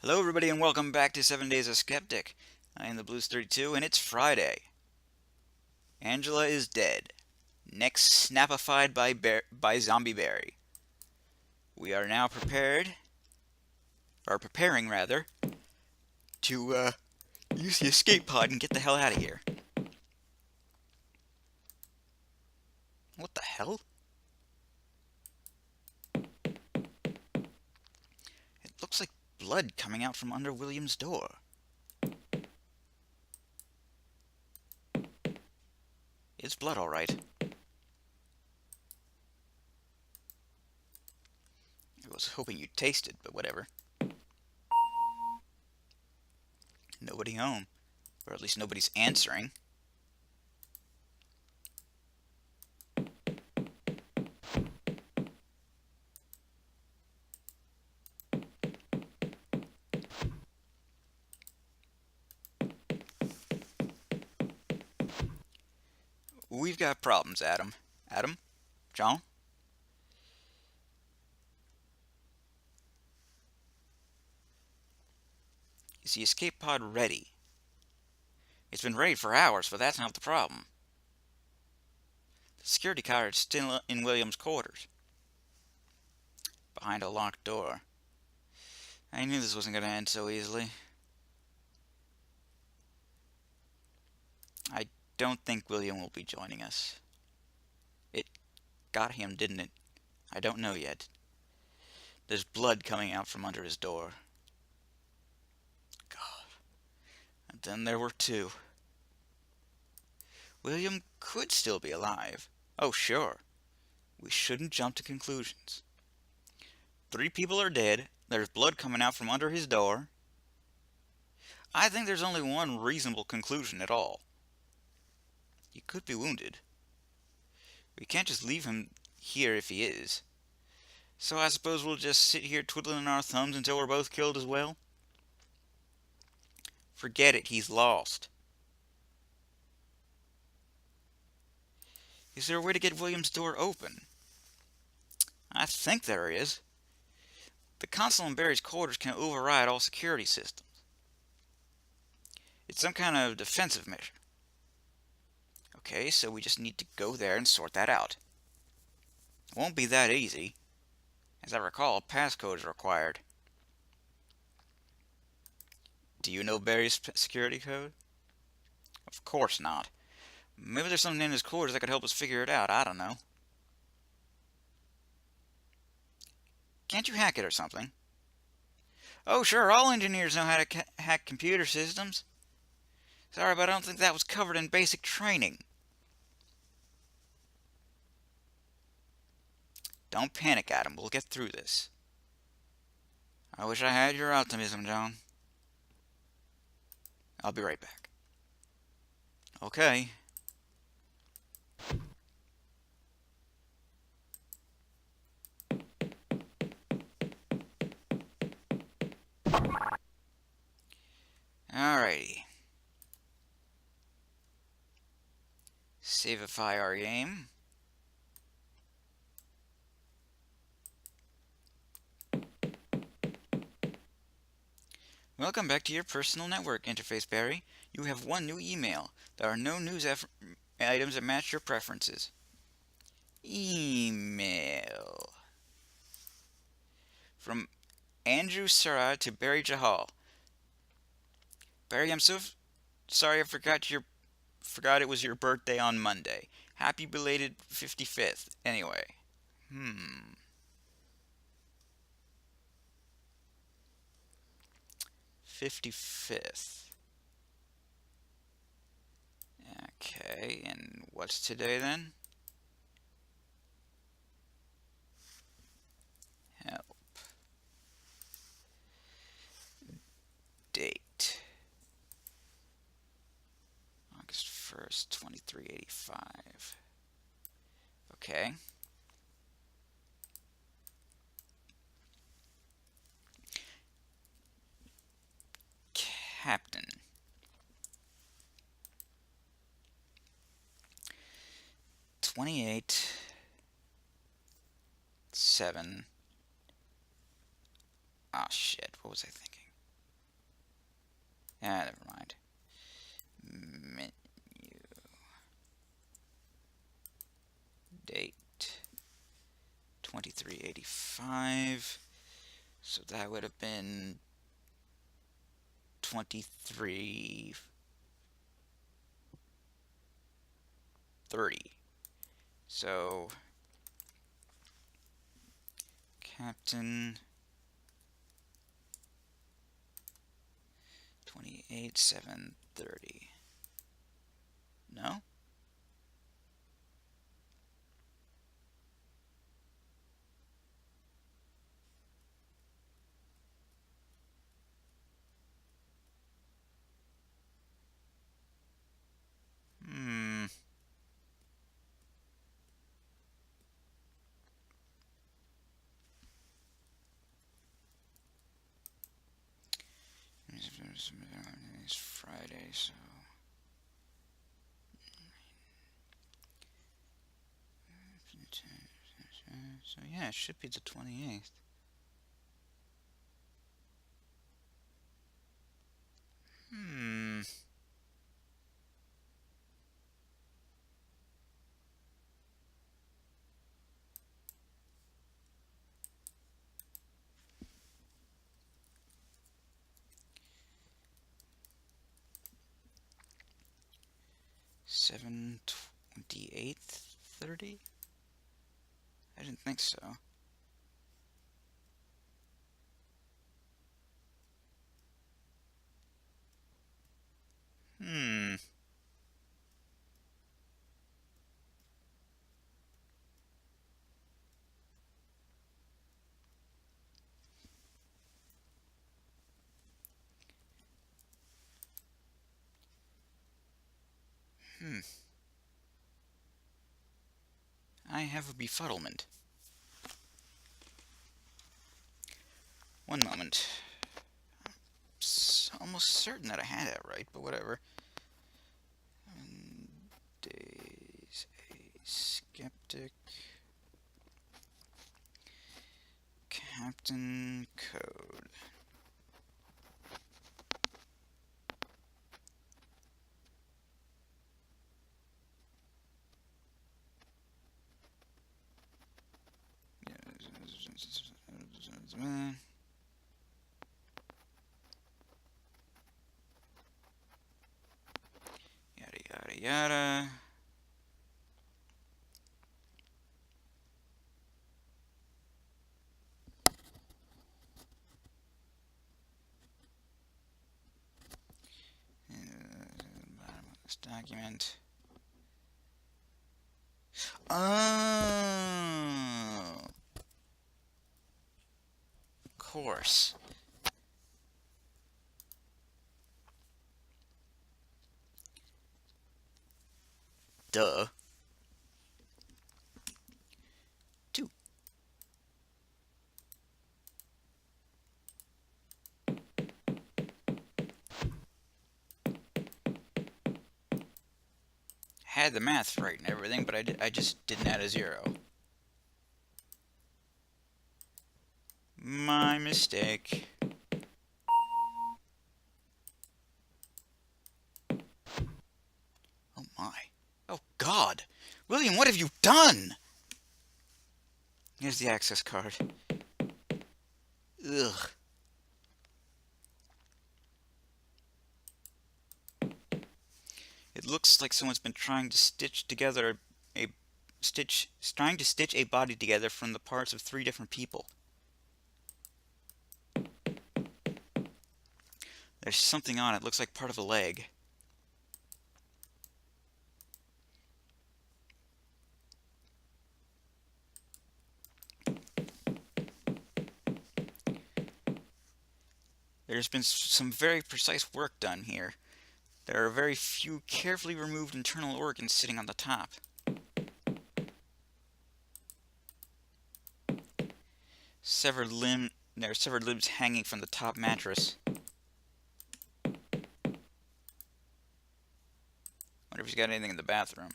Hello, everybody, and welcome back to 7 Days of Skeptic. I am the Blues 32, and it's Friday. Angela is dead. Next snapified by Zombie Barry. We are now preparing rather, to use the escape pod and get the hell out of here. What the hell? It looks like blood coming out from under William's door. It's blood, all right. I was hoping you'd taste it, but whatever. Nobody home. Or at least nobody's answering. We've got problems, Adam. Adam? John? Is the escape pod ready? It's been ready for hours, but that's not the problem. The security card is still in William's quarters, behind a locked door. I knew this wasn't going to end so easily. I don't think William will be joining us. It got him, didn't it? I don't know yet. There's blood coming out from under his door. God. And then there were two. William could still be alive. Oh, sure. We shouldn't jump to conclusions. 3 people are dead. There's blood coming out from under his door. I think there's only one reasonable conclusion at all. He could be wounded. We can't just leave him here if he is. So I suppose we'll just sit here twiddling our thumbs until we're both killed as well? Forget it, he's lost. Is there a way to get William's door open? I think there is. The console in Barry's quarters can override all security systems. It's some kind of defensive measure. Okay, so we just need to go there and sort that out. It won't be that easy. As I recall, a passcode is required. Do you know Barry's security code? Of course not. Maybe there's something in his quarters that could help us figure it out. I don't know. Can't you hack it or something? Oh, sure, all engineers know how to hack computer systems. Sorry, but I don't think that was covered in basic training. Don't panic, Adam. We'll get through this. I wish I had your optimism, John. I'll be right back. Okay. Alrighty. Saveify our game. Welcome back to your personal network interface, Barry. You have one new email. There are no news items that match your preferences. Email. From Andrew Sarah to Barry Jahal. Barry, I'm so sorry I forgot it was your birthday on Monday. Happy belated 55th. Anyway. 55th. Okay, and what's today then? Help. Date. August 1st, 2385. Okay. Captain. '28 7. Ah, shit. What was I thinking? Ah, never mind. Menu. Date. 2385. So that would have been 2330. So Captain 28730. No? Hmm. It's Friday, so yeah, it should be the 28th. Hmm. Seven 28:30? I didn't think so. Hmm. Hmm. I have a befuddlement. One moment. Almost certain that I had that right, but whatever. Days a skeptic. Captain code. Yada yada yada. Bottom of this document. Oh, of course. Duh. Two. Had the math right and everything, but I just didn't add a zero. My mistake. Oh my. Oh God. William, what have you done? Here's the access card. Ugh. It looks like someone's been trying to stitch together trying to stitch a body together from the parts of three different people. There's something on it. Looks like part of a leg. There's been some very precise work done here. There are very few carefully removed internal organs sitting on the top. There are severed limbs hanging from the top mattress. Wonder if he's got anything in the bathroom.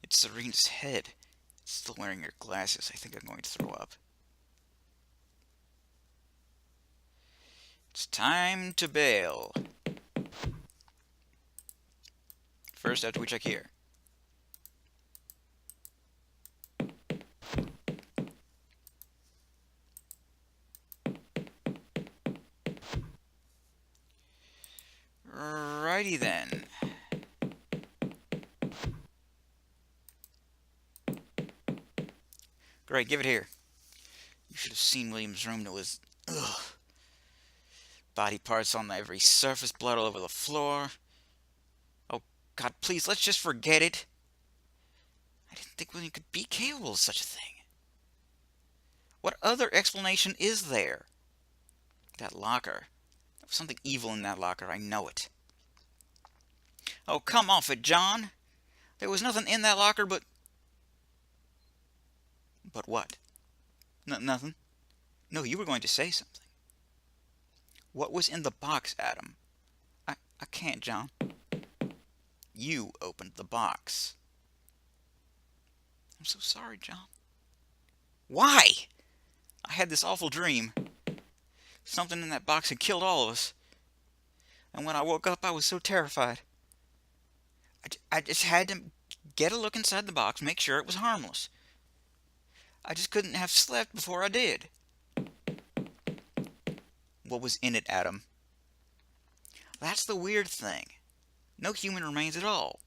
It's Serena's head. It's still wearing her glasses. I think I'm going to throw up. It's time to bail. First, after we check here. Righty then. Great, give it here. You should have seen William's room. It was... ugh. Body parts on every surface, blood all over the floor. Oh, God, please, let's just forget it. I didn't think William could be capable of such a thing. What other explanation is there? That locker. There was something evil in that locker, I know it. Oh, come off it, John. There was nothing in that locker but... But what? Nothing? No, you were going to say something. What was in the box, Adam? I can't, John. You opened the box. I'm so sorry, John. Why? I had this awful dream. Something in that box had killed all of us. And when I woke up, I was so terrified. I just had to get a look inside the box, make sure it was harmless. I just couldn't have slept before I did. What was in it, Adam? That's the weird thing. No human remains at all.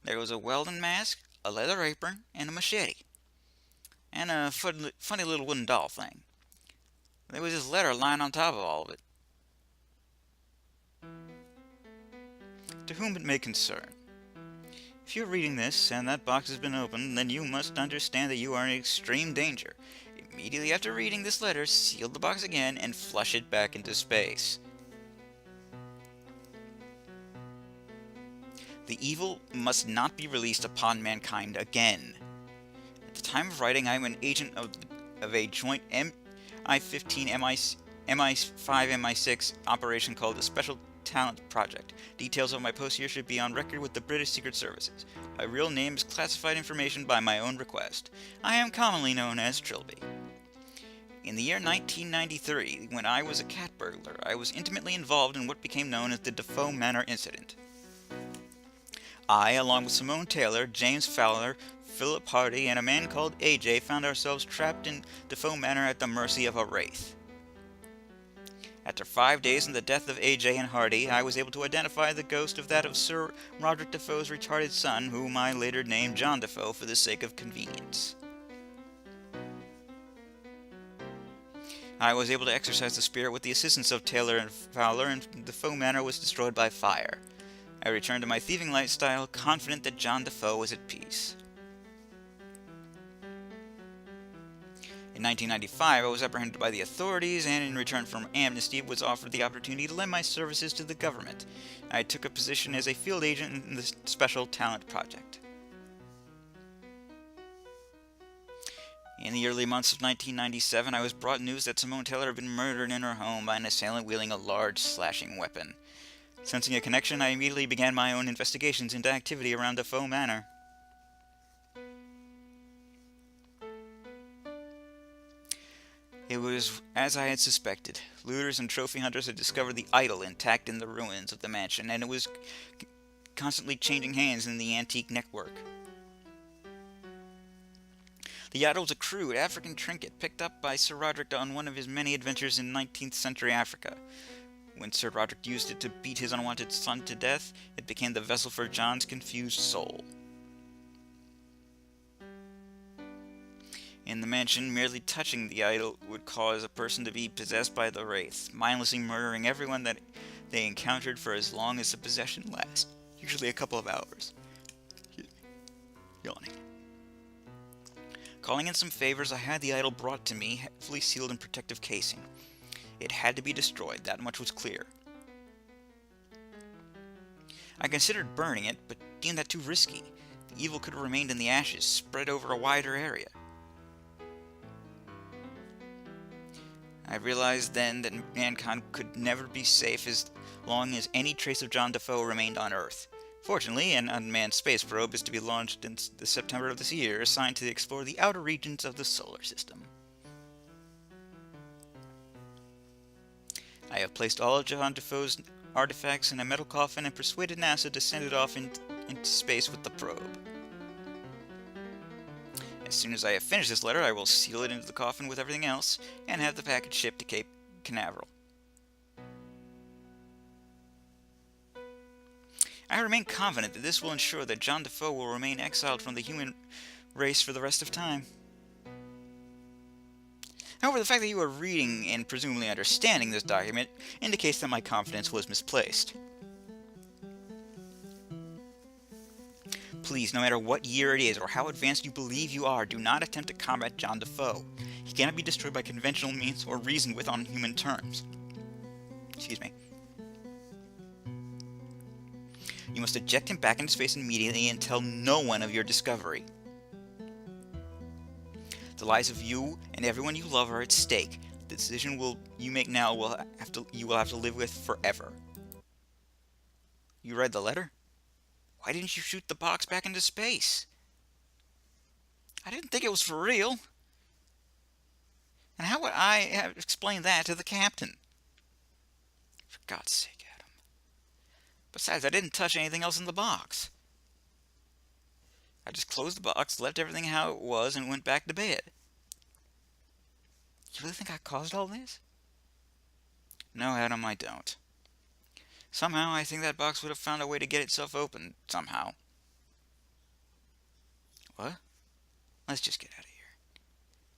There was a welding mask, a leather apron, and a machete. And a funny little wooden doll thing. There was this letter lying on top of all of it. To whom it may concern. If you're reading this and that box has been opened, then you must understand that you are in extreme danger. Immediately after reading this letter, seal the box again and flush it back into space. The evil must not be released upon mankind again. At the time of writing, I am an agent of a joint MI-15 MI5 MI6 operation called the Special Talent Project. Details of my post here should be on record with the British Secret Services. My real name is classified information by my own request. I am commonly known as Trilby. In the year 1993, when I was a cat burglar, I was intimately involved in what became known as the Defoe Manor incident. I, along with Simone Taylor, James Fowler, Philip Hardy, and a man called AJ, found ourselves trapped in Defoe Manor at the mercy of a wraith. After 5 days in the death of AJ and Hardy, I was able to identify the ghost of that of Sir Roderick Defoe's retarded son, whom I later named John Defoe for the sake of convenience. I was able to exorcise the spirit with the assistance of Taylor and Fowler, and Defoe Manor was destroyed by fire. I returned to my thieving lifestyle, confident that John Defoe was at peace. In 1995, I was apprehended by the authorities, and in return for amnesty, was offered the opportunity to lend my services to the government. I took a position as a field agent in the Special Talent Project. In the early months of 1997, I was brought news that Simone Taylor had been murdered in her home by an assailant wielding a large slashing weapon. Sensing a connection, I immediately began my own investigations into activity around Defoe Manor. It was as I had suspected. Looters and trophy hunters had discovered the idol intact in the ruins of the mansion, and it was constantly changing hands in the antique network. The idol was a crude African trinket picked up by Sir Roderick on one of his many adventures in 19th century Africa. When Sir Roderick used it to beat his unwanted son to death, it became the vessel for John's confused soul. In the mansion, merely touching the idol would cause a person to be possessed by the wraith, mindlessly murdering everyone that they encountered for as long as the possession lasts, usually a couple of hours. Yawning. Calling in some favors, I had the idol brought to me, fully sealed in protective casing. It had to be destroyed, that much was clear. I considered burning it, but deemed that too risky. The evil could have remained in the ashes, spread over a wider area. I realized then that mankind could never be safe as long as any trace of John Defoe remained on Earth. Fortunately, an unmanned space probe is to be launched in the September of this year, assigned to explore the outer regions of the solar system. I have placed all of John Defoe's artifacts in a metal coffin and persuaded NASA to send it off into space with the probe. As soon as I have finished this letter, I will seal it into the coffin with everything else and have the package shipped to Cape Canaveral. I remain confident that this will ensure that John Defoe will remain exiled from the human race for the rest of time. However, the fact that you are reading and presumably understanding this document indicates that my confidence was misplaced. Please, no matter what year it is or how advanced you believe you are, do not attempt to combat John Defoe. He cannot be destroyed by conventional means or reasoned with on human terms. Excuse me. You must eject him back into space immediately and tell no one of your discovery. The lives of you and everyone you love are at stake. The decision you make now you will have to live with forever. You read the letter? Why didn't you shoot the box back into space? I didn't think it was for real. And how would I have explained that to the captain? For God's sake, Adam. Besides, I didn't touch anything else in the box. I just closed the box, left everything how it was, and went back to bed. You really think I caused all this? No, Adam, I don't. Somehow, I think that box would have found a way to get itself open, somehow. What? Let's just get out of here.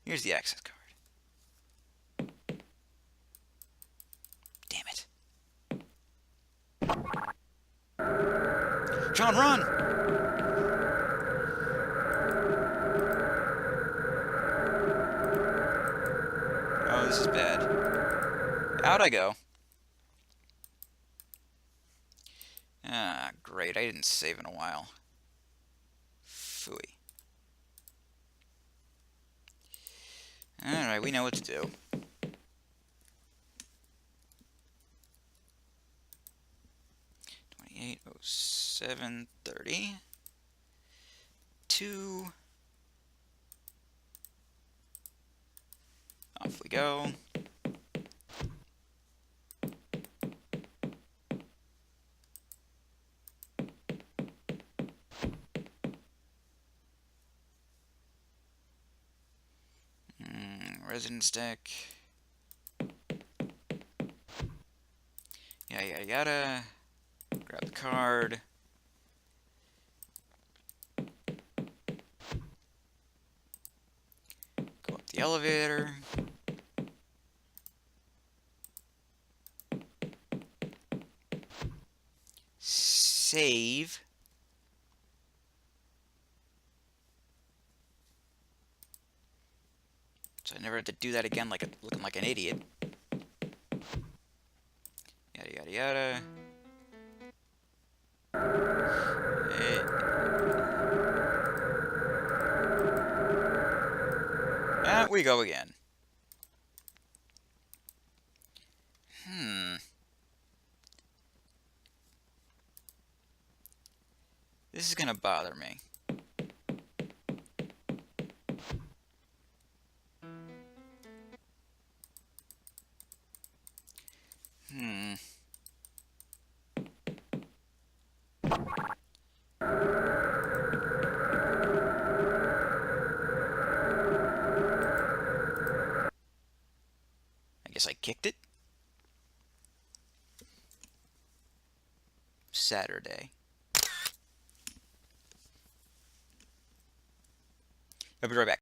Here's the access card. Damn it. John, run! Oh, this is bad. Out I go. Ah, great. I didn't save in a while. Phooey. Alright, we know what to do. $28.07.30. 2. Off we go. Residence deck. Yada yada yada. Grab the card. Go up the elevator. Save. So I never have to do that again looking like an idiot. Yada yada yada. And we go again. This is gonna bother me. I guess I kicked it. Saturday. I'll be right back.